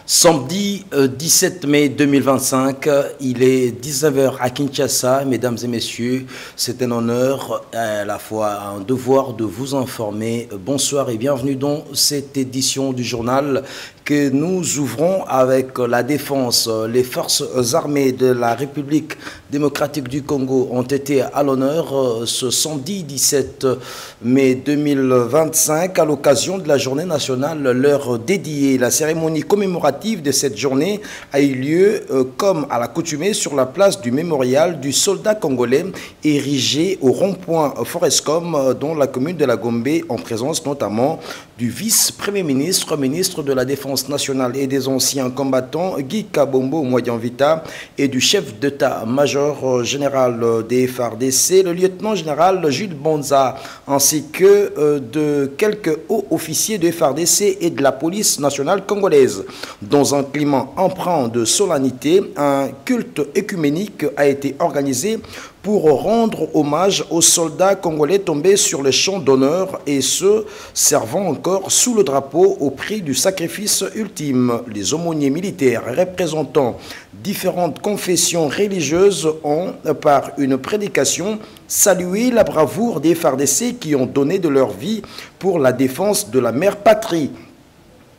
Samedi 17 mai 2025, il est 19h à Kinshasa. Mesdames et messieurs, c'est un honneur, à la fois un devoir de vous informer. Bonsoir et bienvenue dans cette édition du journal que nous ouvrons avec la défense. Les forces armées de la République démocratique du Congo ont été à l'honneur ce samedi 17 mai 2025 à l'occasion de la journée nationale leur dédiée. La cérémonie commémorative de cette journée a eu lieu comme à l'accoutumée sur la place du mémorial du soldat congolais érigé au rond-point Forescom dans la commune de la Gombe, en présence notamment du vice-premier ministre, ministre de la Défense nationale et des anciens combattants Guy Kabombo Moyenvita et du chef d'état-major général des FARDC, le lieutenant-général Jules Bonza, ainsi que de quelques hauts officiers de FARDC et de la police nationale congolaise. Dans un climat empreint de solennité, un culte œcuménique a été organisé pour rendre hommage aux soldats congolais tombés sur les champs d'honneur et ceux servant encore sous le drapeau au prix du sacrifice ultime. Les aumôniers militaires représentant différentes confessions religieuses ont, par une prédication, salué la bravoure des FARDC qui ont donné de leur vie pour la défense de la mère patrie.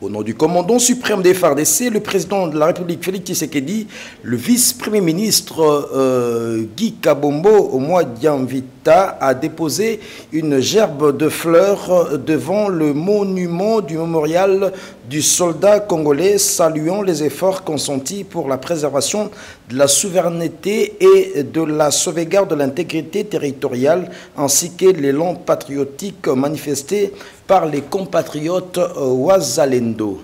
Au nom du commandant suprême des FARDC, le président de la République Félix Tshisekedi, le vice-premier ministre Guy Kabombo Moyenvita a déposé une gerbe de fleurs devant le monument du mémorial du soldat congolais, saluant les efforts consentis pour la préservation de la souveraineté et de la sauvegarde de l'intégrité territoriale, ainsi que l'élan patriotique manifesté par les compatriotes Ouazalendo.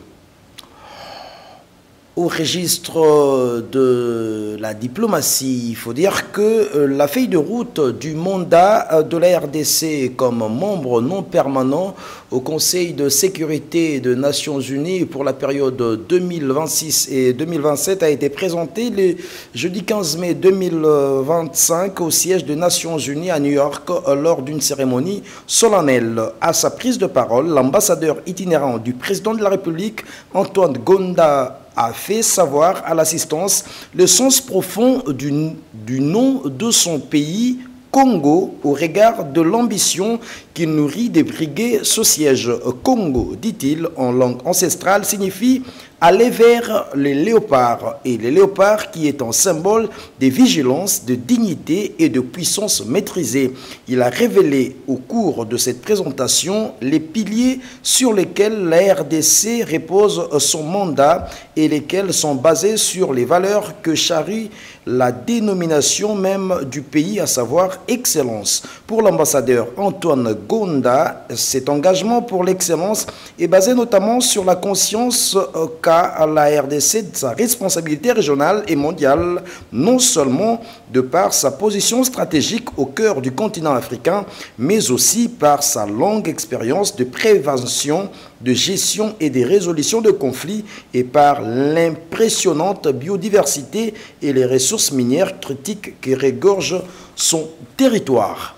Au registre de la diplomatie, il faut dire que la feuille de route du mandat de la RDC comme membre non permanent au Conseil de sécurité des Nations Unies pour la période 2026 et 2027 a été présentée le jeudi 15 mai 2025 au siège des Nations Unies à New York lors d'une cérémonie solennelle. À sa prise de parole, l'ambassadeur itinérant du président de la République, Antoine Gonda, a fait savoir à l'assistance le sens profond du nom de son pays, Congo, au regard de l'ambition qu'il nourrit des briguer ce siège. Congo, dit-il en langue ancestrale, signifie aller vers les léopards, et les léopards qui est un symbole de vigilance, de dignité et de puissance maîtrisée. Il a révélé au cours de cette présentation les piliers sur lesquels la RDC repose son mandat et lesquels sont basés sur les valeurs que charrie la dénomination même du pays, à savoir excellence. Pour l'ambassadeur Antoine Gonda, cet engagement pour l'excellence est basé notamment sur la conscience qu'a la RDC de sa responsabilité régionale et mondiale, non seulement de par sa position stratégique au cœur du continent africain, mais aussi par sa longue expérience de prévention, de gestion et de résolution de conflits et par l'impressionnante biodiversité et les ressources minières critiques qui regorgent son territoire.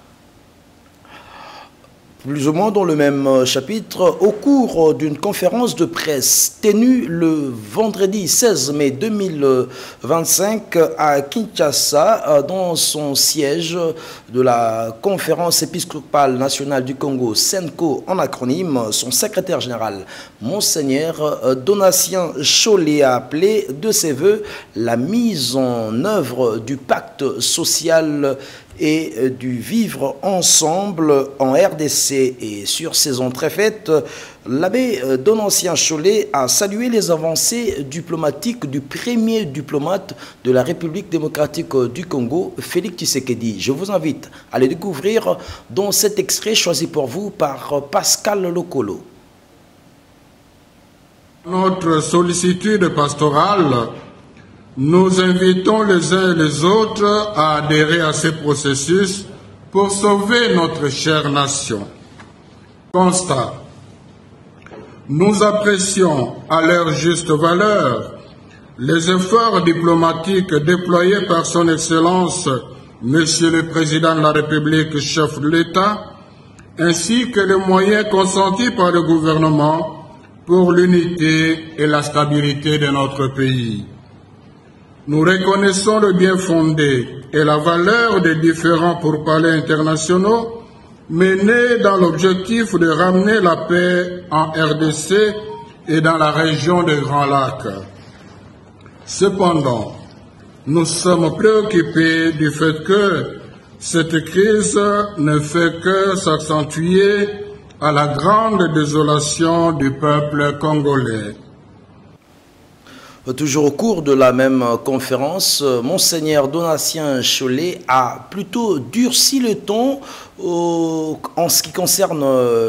Plus ou moins dans le même chapitre, au cours d'une conférence de presse tenue le vendredi 16 mai 2025 à Kinshasa, dans son siège de la Conférence épiscopale nationale du Congo, SENCO en acronyme, son secrétaire général, Monseigneur Donatien Chollet, a appelé de ses voeux la mise en œuvre du pacte social et du vivre ensemble en RDC. Et sur ces entrées faites, l'abbé Donatien Chollet a salué les avancées diplomatiques du premier diplomate de la République démocratique du Congo, Félix Tshisekedi. Je vous invite à le découvrir dans cet extrait choisi pour vous par Pascal Lokolo. Notre sollicitude pastorale, nous invitons les uns et les autres à adhérer à ces processus pour sauver notre chère nation. Constat. Nous apprécions à leur juste valeur les efforts diplomatiques déployés par son Excellence, Monsieur le Président de la République, chef de l'État, ainsi que les moyens consentis par le gouvernement pour l'unité et la stabilité de notre pays. Nous reconnaissons le bien fondé et la valeur des différents pourparlers internationaux menés dans l'objectif de ramener la paix en RDC et dans la région des Grands Lacs. Cependant, nous sommes préoccupés du fait que cette crise ne fait que s'accentuer à la grande désolation du peuple congolais. Toujours au cours de la même conférence, Monseigneur Donatien Cholet a plutôt durci le ton en ce qui concerne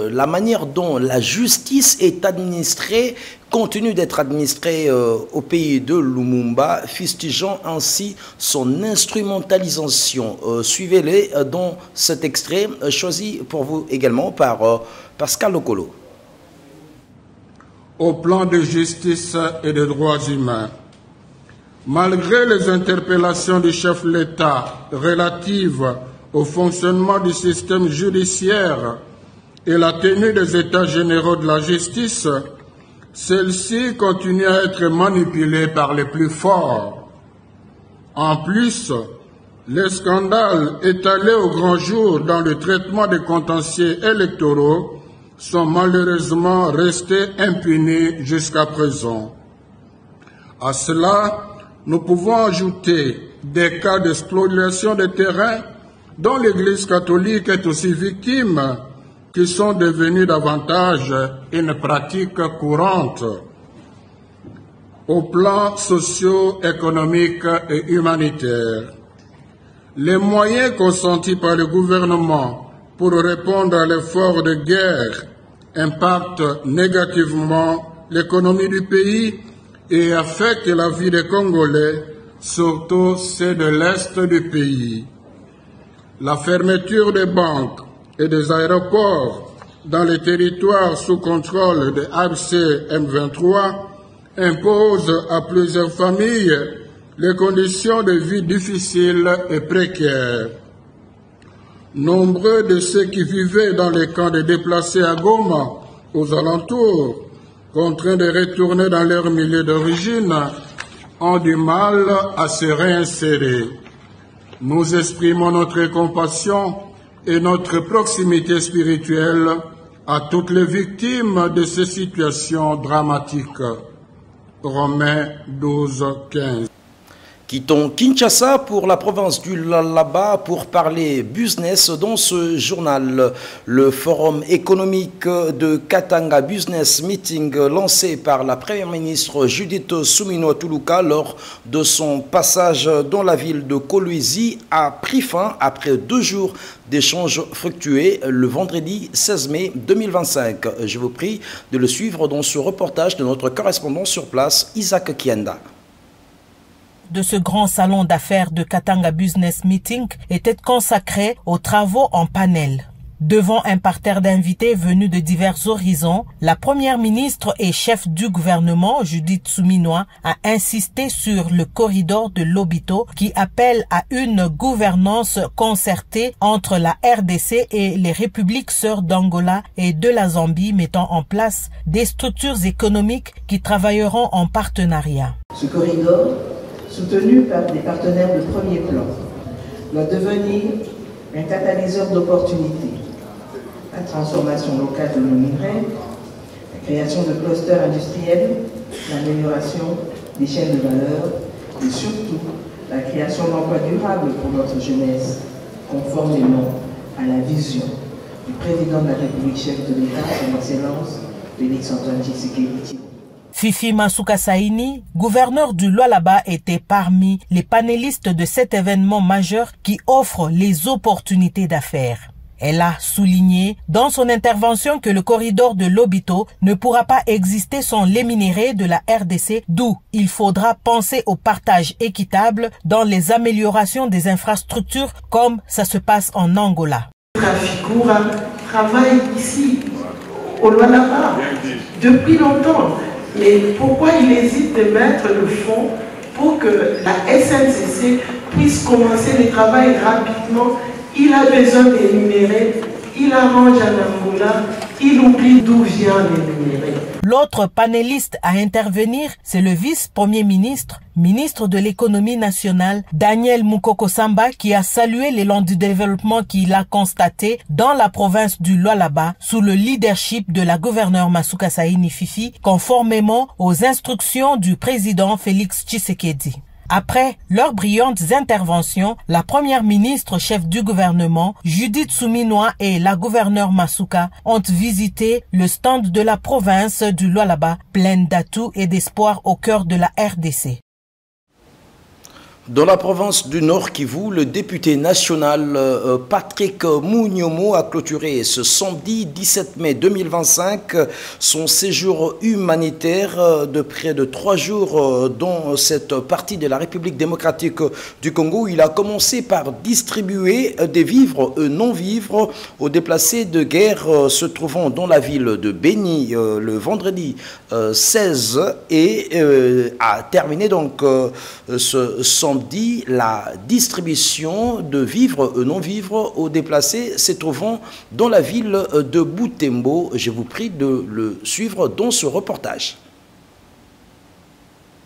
la manière dont la justice est administrée, continue d'être administrée au pays de Lumumba, fustigeant ainsi son instrumentalisation. Suivez-les dans cet extrait choisi pour vous également par Pascal Lokolo. Au plan de justice et de droits humains, malgré les interpellations du chef de l'État relatives au fonctionnement du système judiciaire et la tenue des États généraux de la justice, celle-ci continue à être manipulée par les plus forts. En plus, les scandales étalés au grand jour dans le traitement des contentieux électoraux sont malheureusement restés impunis jusqu'à présent. À cela, nous pouvons ajouter des cas de spoliation des terrains dont l'Église catholique est aussi victime, qui sont devenus davantage une pratique courante. Au plan socio-économique et humanitaire, les moyens consentis par le gouvernement pour répondre à l'effort de guerre impactent négativement l'économie du pays et affectent la vie des Congolais, surtout ceux de l'Est du pays. La fermeture des banques et des aéroports dans les territoires sous contrôle de AFC M23 impose à plusieurs familles les conditions de vie difficiles et précaires. Nombreux de ceux qui vivaient dans les camps de déplacés à Goma, aux alentours, contraints de retourner dans leur milieu d'origine, ont du mal à se réinsérer. Nous exprimons notre compassion et notre proximité spirituelle à toutes les victimes de ces situations dramatiques. Romains 12, 15. Quittons Kinshasa pour la province du Lualaba pour parler business dans ce journal. Le forum économique de Katanga Business Meeting lancé par la première ministre Judith Suminwa Tuluka lors de son passage dans la ville de Kolwezi a pris fin après 2 jours d'échanges fructueux le vendredi 16 mai 2025. Je vous prie de le suivre dans ce reportage de notre correspondant sur place, Isaac Kienda. De ce grand salon d'affaires de Katanga Business Meeting était consacré aux travaux en panel. Devant un parterre d'invités venus de divers horizons, la première ministre et chef du gouvernement, Judith Suminwa, a insisté sur le corridor de Lobito qui appelle à une gouvernance concertée entre la RDC et les républiques sœurs d'Angola et de la Zambie, mettant en place des structures économiques qui travailleront en partenariat. Ce corridor, soutenu par des partenaires de premier plan, doit devenir un catalyseur d'opportunités. La transformation locale de nos minerais, la création de clusters industriels, l'amélioration des chaînes de valeur et surtout la création d'emplois durables pour notre jeunesse, conformément à la vision du président de la République, chef de l'État, son Excellence Félix-Antoine Tshisekedi. Fifi Masuka Saini, gouverneur du Lualaba, était parmi les panélistes de cet événement majeur qui offre les opportunités d'affaires. Elle a souligné dans son intervention que le corridor de Lobito ne pourra pas exister sans les minerais de la RDC, d'où il faudra penser au partage équitable dans les améliorations des infrastructures comme ça se passe en Angola. Traficoura travaille ici, au Lualaba. depuis longtemps. Mais pourquoi il hésite de mettre le fonds pour que la SNCC puisse commencer le travail rapidement? Il a besoin d'énumérer, il arrange en Angola, il oublie d'où vient l'énuméré. L'autre panéliste à intervenir, c'est le vice-premier ministre, ministre de l'économie nationale, Daniel Mukoko Samba, qui a salué l'élan du développement qu'il a constaté dans la province du Lualaba sous le leadership de la gouverneure Masuka Saini Fifi, conformément aux instructions du président Félix Tshisekedi. Après leurs brillantes interventions, la première ministre chef du gouvernement, Judith Suminwa, et la gouverneure Masuka ont visité le stand de la province du Lualaba, pleine d'atouts et d'espoir au cœur de la RDC. Dans la province du Nord Kivu, le député national Patrick Munyumu a clôturé ce samedi 17 mai 2025 son séjour humanitaire de près de 3 jours dans cette partie de la République démocratique du Congo. Il a commencé par distribuer des vivres et non-vivres aux déplacés de guerre se trouvant dans la ville de Beni le vendredi 16 et a terminé donc ce samedi la distribution de vivres et non-vivres aux déplacés se trouvant dans la ville de Butembo. Je vous prie de le suivre dans ce reportage.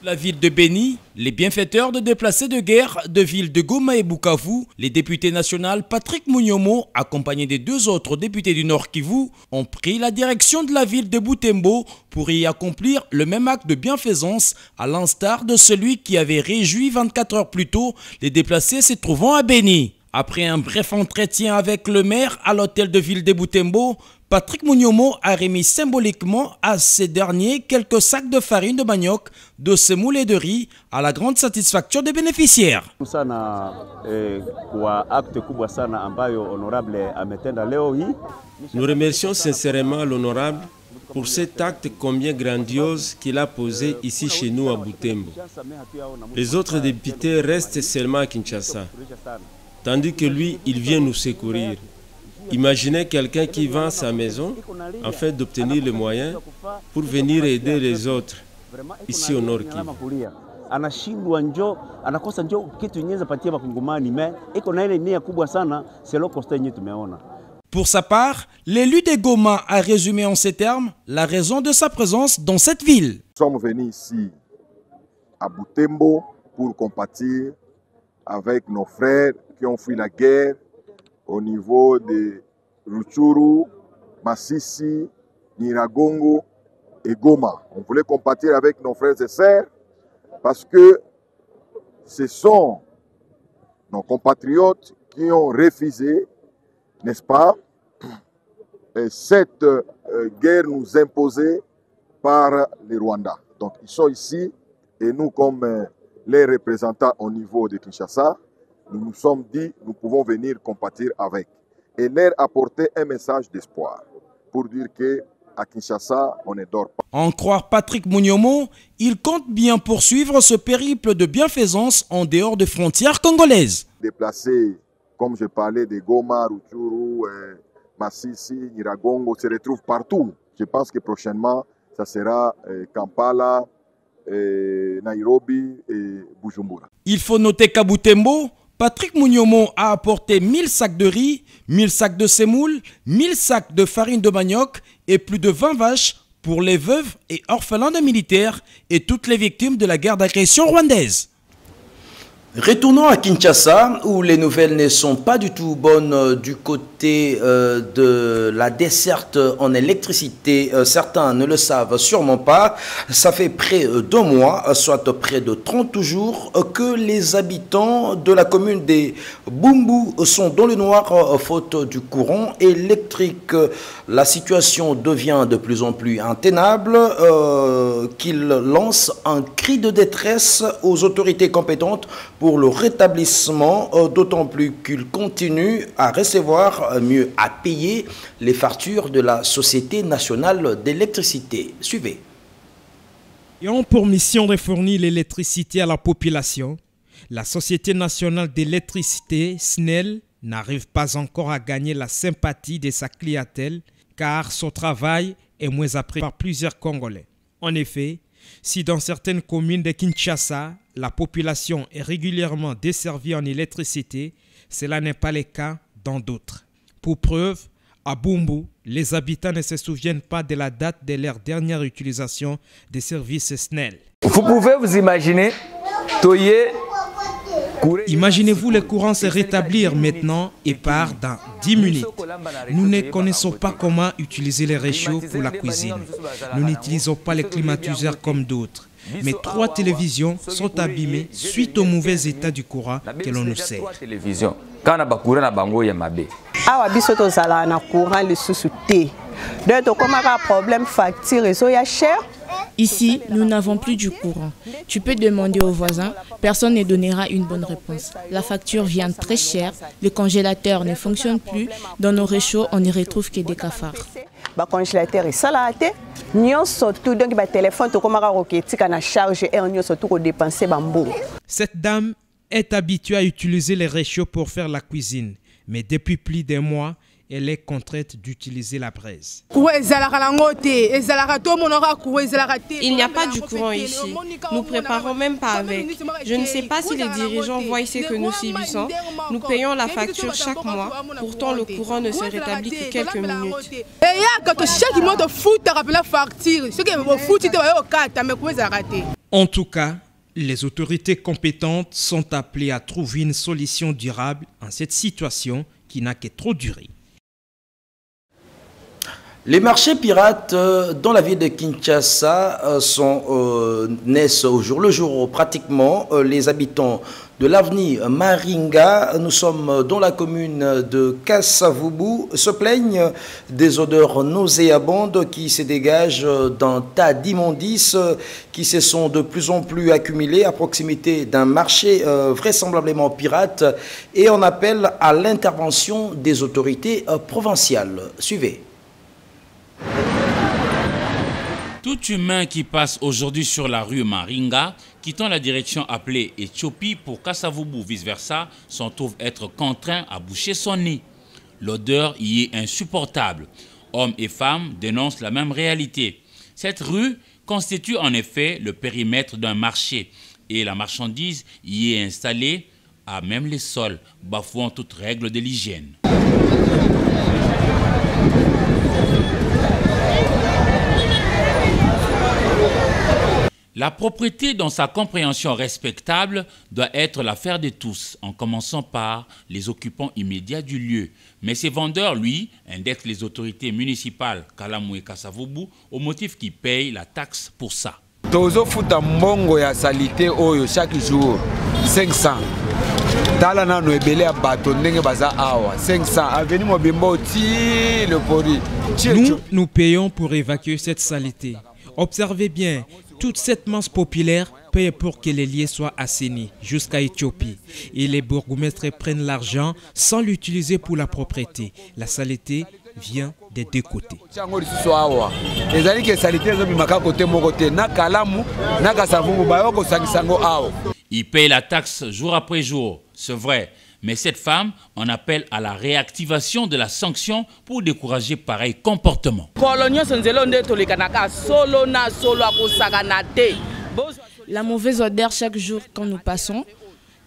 La ville de Beni, les bienfaiteurs de déplacés de guerre de villes de Goma et Bukavu, les députés nationaux Patrick Munyumu, accompagné des 2 autres députés du Nord Kivu, ont pris la direction de la ville de Butembo pour y accomplir le même acte de bienfaisance à l'instar de celui qui avait réjoui 24 heures plus tôt les déplacés se trouvant à Beni. Après un bref entretien avec le maire à l'hôtel de ville de Butembo, Patrick Munyumu a remis symboliquement à ces derniers quelques sacs de farine de manioc, de semoule et de riz, à la grande satisfaction des bénéficiaires. Nous remercions sincèrement l'honorable pour cet acte combien grandiose qu'il a posé ici chez nous à Butembo. Les autres députés restent seulement à Kinshasa, tandis que lui, il vient nous secourir. Imaginez quelqu'un qui vend sa maison afin d'obtenir les moyens pour venir aider les autres ici au Nord Kivu. Pour sa part, l'élu de Goma a résumé en ces termes la raison de sa présence dans cette ville. Nous sommes venus ici à Butembo pour compatir avec nos frères qui ont fui la guerre au niveau de Rutshuru, Masisi, Nyiragongo et Goma. On voulait compatir avec nos frères et sœurs parce que ce sont nos compatriotes qui ont refusé, n'est-ce pas, cette guerre nous imposée par les Rwandais. Donc ils sont ici et nous, comme les représentants au niveau de Kinshasa, nous nous sommes dit nous pouvons venir compatir avec et leur apporter un message d'espoir pour dire qu'à Kinshasa, on ne dort pas. En croire Patrick Munyumu, il compte bien poursuivre ce périple de bienfaisance en dehors des frontières congolaises. Déplacés, comme je parlais de Goma, Rutshuru, Masisi, Nyiragongo, se retrouvent partout. Je pense que prochainement, ça sera Kampala, Nairobi et Bujumbura. Il faut noter qu'à Butembo, Patrick Munyumu a apporté 1000 sacs de riz, 1000 sacs de semoule, 1000 sacs de farine de manioc et plus de 20 vaches pour les veuves et orphelins de militaires et toutes les victimes de la guerre d'agression rwandaise. Retournons à Kinshasa, où les nouvelles ne sont pas du tout bonnes du côté de la desserte en électricité. Certains ne le savent sûrement pas. Ça fait près d'1 mois, soit près de 30 jours, que les habitants de la commune des Bumbu sont dans le noir faute du courant électrique. La situation devient de plus en plus intenable, qu'ils lancent un cri de détresse aux autorités compétentes pour le rétablissement, d'autant plus qu'il continue à recevoir, mieux à payer les factures de la Société nationale d'électricité. Suivez. Ayant pour mission de fournir l'électricité à la population, la Société nationale d'électricité, SNEL, n'arrive pas encore à gagner la sympathie de sa clientèle car son travail est moins apprécié par plusieurs Congolais. En effet, si dans certaines communes de Kinshasa, la population est régulièrement desservie en électricité, cela n'est pas le cas dans d'autres. Pour preuve, à Bumbu, les habitants ne se souviennent pas de la date de leur dernière utilisation des services SNEL. Vous pouvez vous imaginer, imaginez-vous le courant se rétablir maintenant et part dans 10 minutes. Nous ne connaissons pas comment utiliser les réchauds pour la cuisine. Nous n'utilisons pas les climatiseurs comme d'autres. Mais 3 télévisions sont abîmées suite au mauvais état du courant que l'on nous sert. Awa biso tozala na courant lisusu te. Donc comme un problème facture réseau ya cher. Ici, nous n'avons plus du courant. Tu peux demander aux voisins, personne ne donnera une bonne réponse. La facture vient très chère, le congélateur ne fonctionne plus, dans nos réchauds, on ne retrouve que des cafards. Le congélateur est salaté, surtout donc le téléphone na charge et on surtout dépenser bambou. Cette dame est habituée à utiliser les réchauds pour faire la cuisine, mais depuis plus d'un mois, elle est contrainte d'utiliser la braise. Il n'y a pas du courant ici. Nous préparons même pas avec. Je ne sais pas si les dirigeants voient ce que nous subissons. Nous payons la facture chaque mois. Pourtant, le courant ne se rétablit que quelques minutes. En tout cas, les autorités compétentes sont appelées à trouver une solution durable en cette situation qui n'a que trop duré. Les marchés pirates dans la ville de Kinshasa naissent au jour le jour. Pratiquement, les habitants de l'avenue Maringa, nous sommes dans la commune de Kasavubu, se plaignent des odeurs nauséabondes qui se dégagent d'un tas d'immondices qui se sont de plus en plus accumulés à proximité d'un marché vraisemblablement pirate, et on appelle à l'intervention des autorités provinciales. Suivez. Tout humain qui passe aujourd'hui sur la rue Maringa, quittant la direction appelée Éthiopie pour Kasavubu vice-versa, s'en trouve être contraint à boucher son nez. L'odeur y est insupportable. Hommes et femmes dénoncent la même réalité. Cette rue constitue en effet le périmètre d'un marché et la marchandise y est installée à même les sols, bafouant toute règle de l'hygiène. La propriété, dans sa compréhension respectable, doit être l'affaire de tous, en commençant par les occupants immédiats du lieu. Mais ces vendeurs, lui, indexent les autorités municipales Kalamu et Kasavubu au motif qu'ils payent la taxe pour ça. Tozo futa mbongo ya salité oyo chaque jour 500. Tala na no ebele ya bato ndenge baza awa 500 aveni mobimbo ti le pori. Nous payons pour évacuer cette saleté. Observez bien, toute cette masse populaire paye pour que les lieux soient assainis jusqu'à Éthiopie. Et les bourgmestres prennent l'argent sans l'utiliser pour la propriété. La saleté vient des deux côtés. Ils payent la taxe jour après jour, c'est vrai. Mais cette femme en appelle à la réactivation de la sanction pour décourager pareil comportement. La mauvaise odeur chaque jour quand nous passons,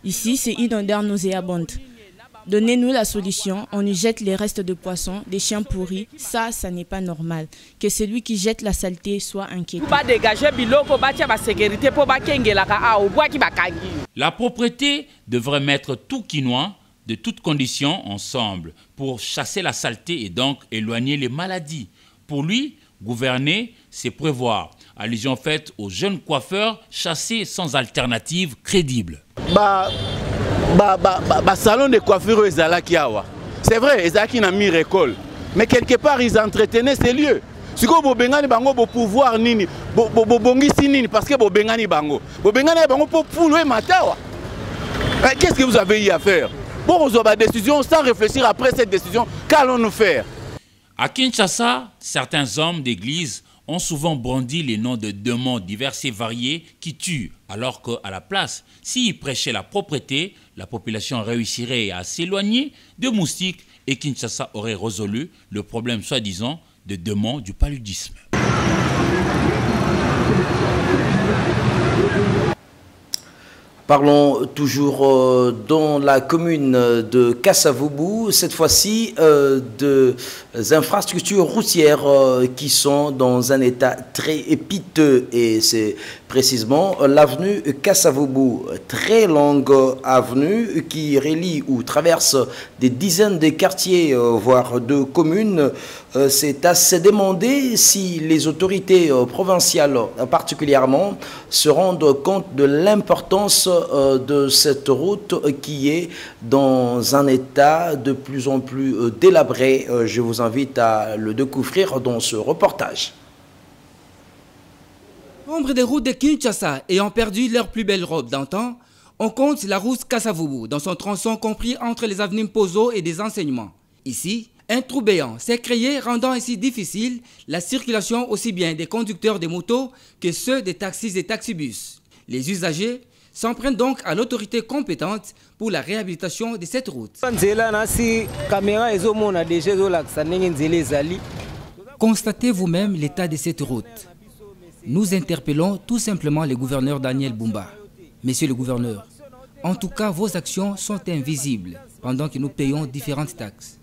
ici c'est une odeur nauséabonde. Donnez-nous la solution, on y jette les restes de poissons, des chiens pourris, ça n'est pas normal. Que celui qui jette la saleté soit inquiété. La propriété devrait mettre tout quinoa de toutes conditions ensemble pour chasser la saleté et donc éloigner les maladies. Pour lui, gouverner, c'est prévoir. Allusion faite aux jeunes coiffeurs chassés sans alternative crédible. Salon de coiffure c'est vrai, ils ont mis récolte. Mais quelque part, ils entretenaient ces lieux. Si vous avez un pouvoir, parce que vous avez un pouvoir, qu'est-ce que vous avez eu à faire? Bon, vous avez une décision sans réfléchir après cette décision. Qu'allons-nous faire? À Kinshasa, certains hommes d'église ont souvent brandi les noms de démons divers et variés qui tuent, alors qu'à la place, s'ils prêchaient la propreté, la population réussirait à s'éloigner de moustiques et Kinshasa aurait résolu le problème soi-disant de démons du paludisme. Parlons toujours dans la commune de Kasavubu, cette fois-ci des infrastructures routières qui sont dans un état très piteux, et c'est précisément l'avenue Kasavubu, très longue avenue qui relie ou traverse des dizaines de quartiers, voire de communes. C'est à se demander si les autorités provinciales particulièrement se rendent compte de l'importance de cette route qui est dans un état de plus en plus délabré. Je vous invite à le découvrir dans ce reportage. Nombre des routes de Kinshasa ayant perdu leur plus belle robe d'antan, on compte la route Kasavubu dans son tronçon compris entre les avenues Mpozo et des enseignements. Ici, un trou béant s'est créé, rendant ainsi difficile la circulation aussi bien des conducteurs de motos que ceux des taxis et taxibus. Les usagers s'en prennent donc à l'autorité compétente pour la réhabilitation de cette route. Constatez vous-même l'état de cette route. Nous interpellons tout simplement le gouverneur Daniel Bumba. Monsieur le gouverneur, en tout cas vos actions sont invisibles pendant que nous payons différentes taxes.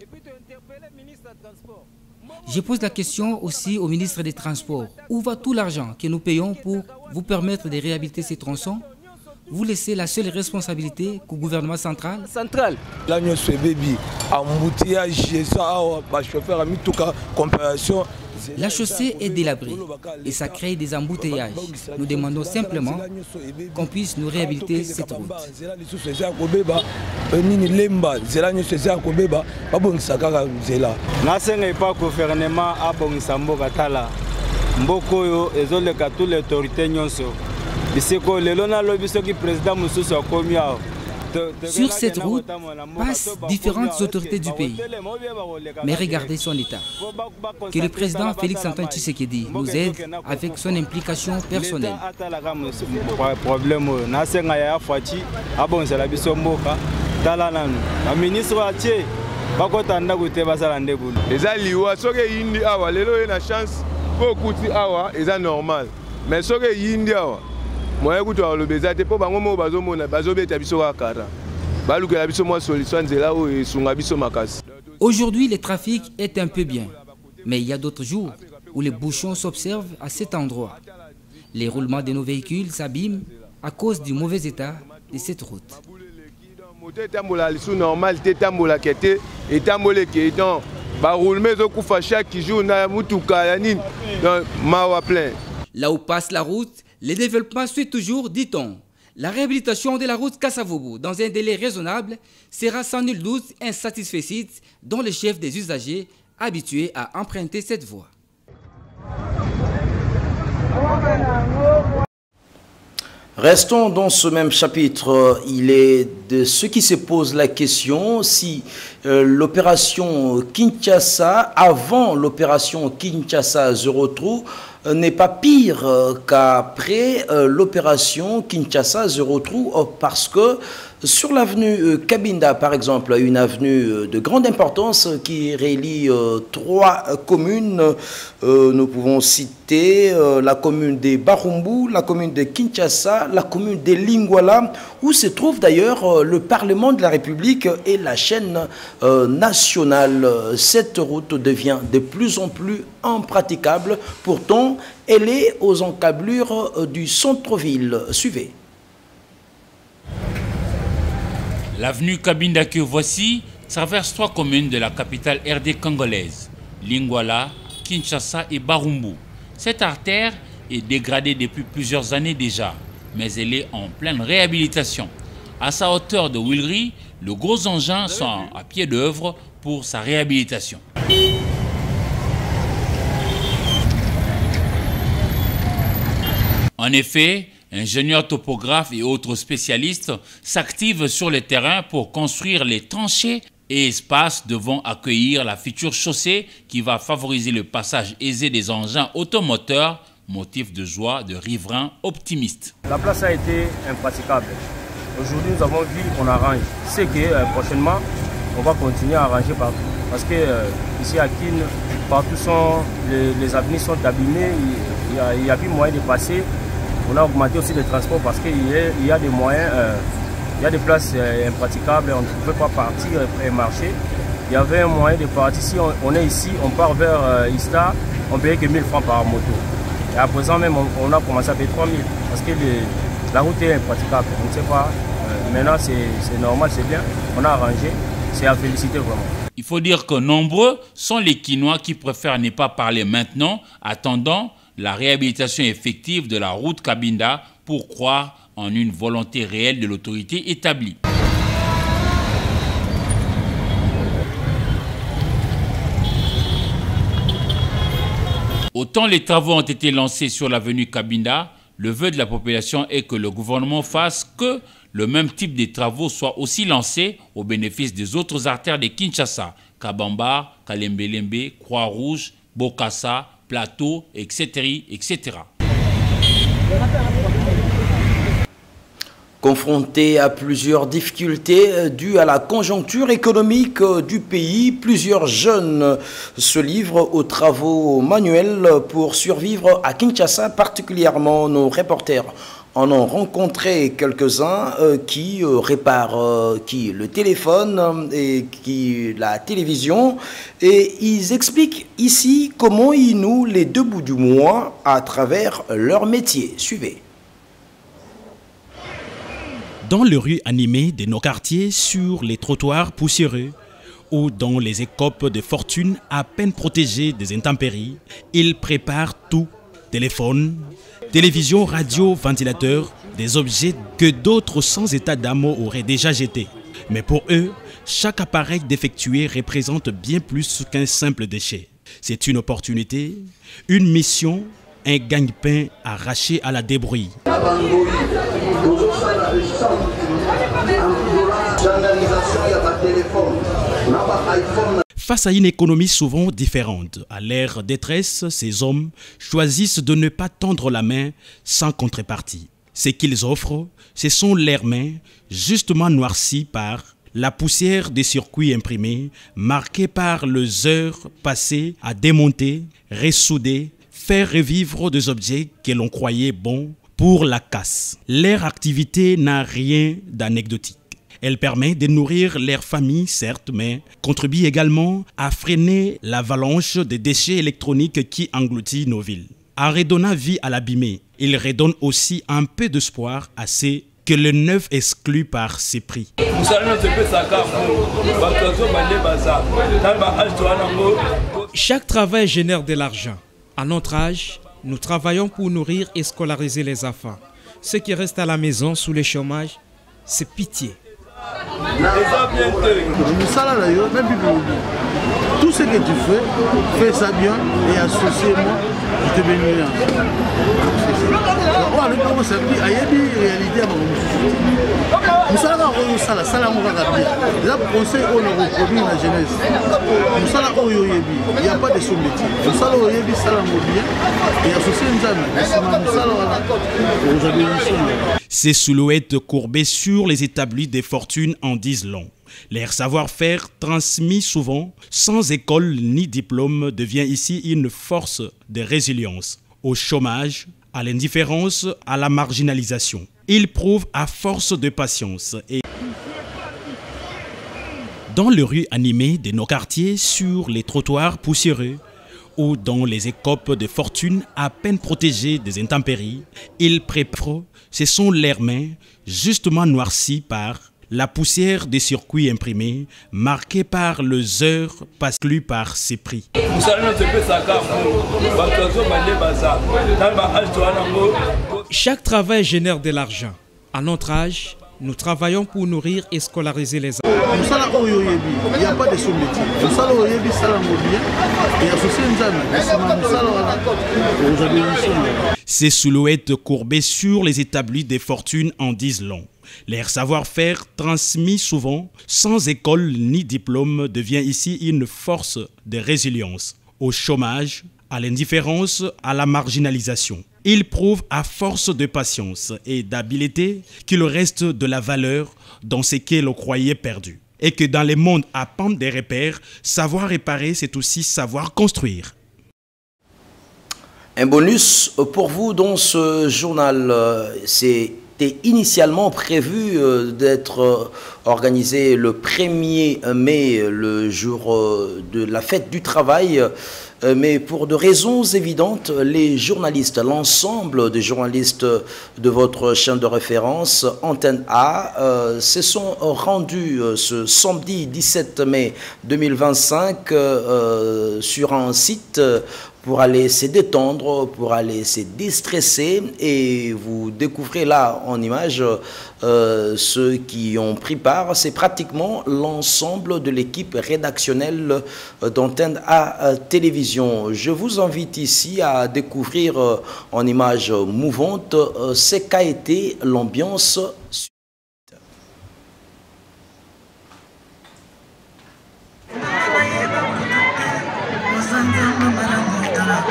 Je pose la question aussi au ministre des Transports. Où va tout l'argent que nous payons pour vous permettre de réhabiliter ces tronçons? Vous laissez la seule responsabilité au gouvernement central? La chaussée est délabrée et ça crée des embouteillages. Nous demandons simplement qu'on puisse nous réhabiliter cette route. Sur cette route passent différentes autorités du pays. Mais regardez son état. Que le président Félix-Antoine Tshisekedi nous aide avec son implication personnelle. Mais ce que India, moi écoute le bezate pour bango bazo beta biso kara. Balu que la biso moi solution nzela o et sunga biso makasi. Aujourd'hui, le trafic est un peu bien, mais il y a d'autres jours où les bouchons s'observent à cet endroit. Les roulements de nos véhicules s'abîment à cause du mauvais état de cette route. Moto tambola lisu normal te tambola kete et tambole ke donc ba roulement zo kufa chaque jour na mutuka ya nini dans mawa plein. Là où passe la route, le développement suit toujours, dit-on. La réhabilitation de la route Kasavubu dans un délai raisonnable sera sans nul doute un satisfecit dont le chef des usagers habitués à emprunter cette voie. Restons dans ce même chapitre. Il est de ceux qui se posent la question si l'opération Kinshasa, avant l'opération Kinshasa Zero Trou, n'est pas pire qu'après l'opération Kinshasa Zero Trou, parce que sur l'avenue Cabinda, par exemple, une avenue de grande importance qui relie trois communes, nous pouvons citer la commune de Barumbu, la commune de Kinshasa, la commune de Lingwala, où se trouve d'ailleurs le Parlement de la République et la chaîne nationale. Cette route devient de plus en plus impraticable. Pourtant, elle est aux encablures du centre-ville. Suivez. L'avenue Cabinda que voici traverse trois communes de la capitale RD congolaise, Lingwala, Kinshasa et Barumbu. Cette artère est dégradée depuis plusieurs années déjà, mais elle est en pleine réhabilitation. À sa hauteur de Wilry, de gros engins sont à pied d'œuvre pour sa réhabilitation. En effet, ingénieurs topographes et autres spécialistes s'activent sur le terrain pour construire les tranchées et espaces devant accueillir la future chaussée qui va favoriser le passage aisé des engins automoteurs, motif de joie de riverains optimistes. La place a été impraticable. Aujourd'hui, nous avons vu qu'on arrange. C'est que prochainement, on va continuer à arranger partout. Parce que ici à Kin, partout les avenues sont abîmées. il y a plus moyen de passer. On a augmenté aussi les transports parce qu'il y a des moyens, il y a des places impraticables, on ne pouvait pas partir et marcher. Il y avait un moyen de partir. Si on est ici, on part vers Ista, on paye que 1000 francs par moto. Et à présent même, on a commencé à payer 3000 parce que la route est impraticable. On ne sait pas. Maintenant, c'est normal, c'est bien. On a arrangé. C'est à féliciter vraiment. Il faut dire que nombreux sont les Quinois qui préfèrent ne pas parler maintenant, attendant la réhabilitation effective de la route Cabinda pour croire en une volonté réelle de l'autorité établie. Autant les travaux ont été lancés sur l'avenue Cabinda, le vœu de la population est que le gouvernement fasse que le même type de travaux soit aussi lancé au bénéfice des autres artères de Kinshasa, Kabamba, Kalembelembe, Croix-Rouge, Bokassa, Plateau, etc., etc. Confrontés à plusieurs difficultés dues à la conjoncture économique du pays, plusieurs jeunes se livrent aux travaux manuels pour survivre à Kinshasa, particulièrement nos reporters en ont rencontré quelques-uns qui réparent le téléphone et la télévision, et ils expliquent ici comment ils nouent les deux bouts du mois à travers leur métier. Suivez. Dans les rues animées de nos quartiers, sur les trottoirs poussiéreux ou dans les écopes de fortune à peine protégées des intempéries, ils préparent tout, téléphone, télévision, radio, ventilateur, des objets que d'autres sans état d'âme auraient déjà jetés. Mais pour eux, chaque appareil défectué représente bien plus qu'un simple déchet. C'est une opportunité, une mission, un gagne-pain arraché à la débrouille. Face à une économie souvent différente, à leur détresse, ces hommes choisissent de ne pas tendre la main sans contrepartie. Ce qu'ils offrent, ce sont leurs mains, justement noircies par la poussière des circuits imprimés, marqués par les heures passées à démonter, ressouder, faire revivre des objets que l'on croyait bons pour la casse. Leur activité n'a rien d'anecdotique. Elle permet de nourrir leur famille, certes, mais contribue également à freiner l'avalanche des déchets électroniques qui engloutit nos villes. En redonnant vie à l'abîmé, il redonne aussi un peu d'espoir à ceux que le neuf exclut par ses prix. Chaque travail génère de l'argent. À notre âge, nous travaillons pour nourrir et scolariser les enfants. Ceux qui restent à la maison sous le chômage, c'est pitié. Tout ce que tu fais ça bien et associe-moi, je te bénirai. Il n'y a pas de sous-métier. Ces silhouettes courbées sur les établis des fortunes en disent long. Leur savoir-faire, transmis souvent sans école ni diplôme, devient ici une force de résilience. Au chômage, à l'indifférence, à la marginalisation. Ils prouvent à force de patience et dans les rues animées de nos quartiers, sur les trottoirs poussiéreux ou dans les écopes de fortune à peine protégées des intempéries, ils préparent, ce sont leurs mains, justement noircies par la poussière des circuits imprimés, marqués par les heures passées par ses prix. Chaque travail génère de l'argent. À notre âge, nous travaillons pour nourrir et scolariser les enfants. Il n'y a pas de sous-métier. Ces silhouettes courbées sur les établis des fortunes en disent long. Leur savoir-faire, transmis souvent sans école ni diplôme, devient ici une force de résilience. Au chômage, à l'indifférence, à la marginalisation. Ils prouvent à force de patience et d'habileté qu'il reste de la valeur dans ce que l'on croyait perdu. Et que dans le monde à pente des repères, savoir réparer, c'est aussi savoir construire. Un bonus pour vous dans ce journal. C'était initialement prévu d'être organisé le 1er mai, le jour de la fête du travail. Mais pour de raisons évidentes, les journalistes, l'ensemble des journalistes de votre chaîne de référence, Antenne A, se sont rendus ce samedi 17 mai 2025 sur un site pour aller se détendre, pour aller se déstresser. Et vous découvrez là en image ceux qui ont pris part. C'est pratiquement l'ensemble de l'équipe rédactionnelle d'Antenne A Télévision. Je vous invite ici à découvrir en images mouvantes ce qu'a été l'ambiance.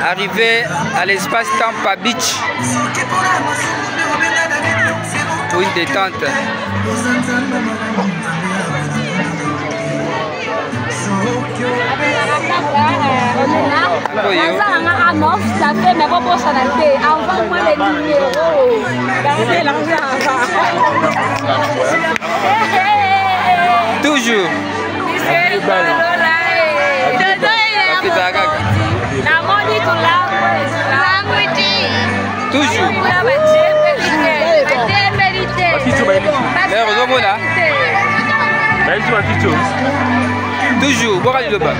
Arrivé à l'espace Tampa Beach pour une détente. Toujours. Toujours. Toujours. Bois le bas.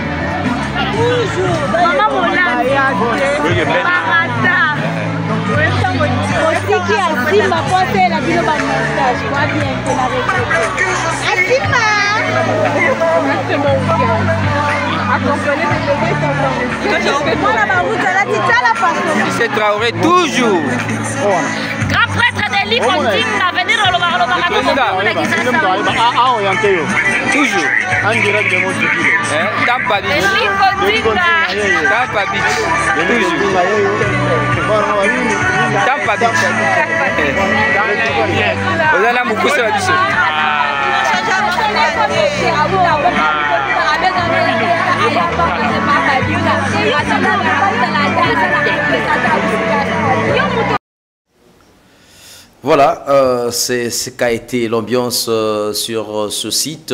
C'est Traoré toujours. Grand prêtre de l'Ifonting à venir au toujours. En direct de Mosdiki. Tampa Beach. Tampa Beach. Toujours. Tampa Beach. Vous allez me pousser là-dessus. Voilà, c'est ce qu'a été l'ambiance sur ce site.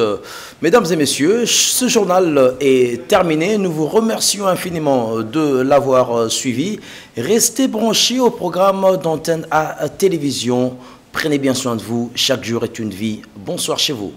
Mesdames et messieurs, ce journal est terminé. Nous vous remercions infiniment de l'avoir suivi. Restez branchés au programme d'Antenne A Télévision. Prenez bien soin de vous. Chaque jour est une vie. Bonsoir chez vous.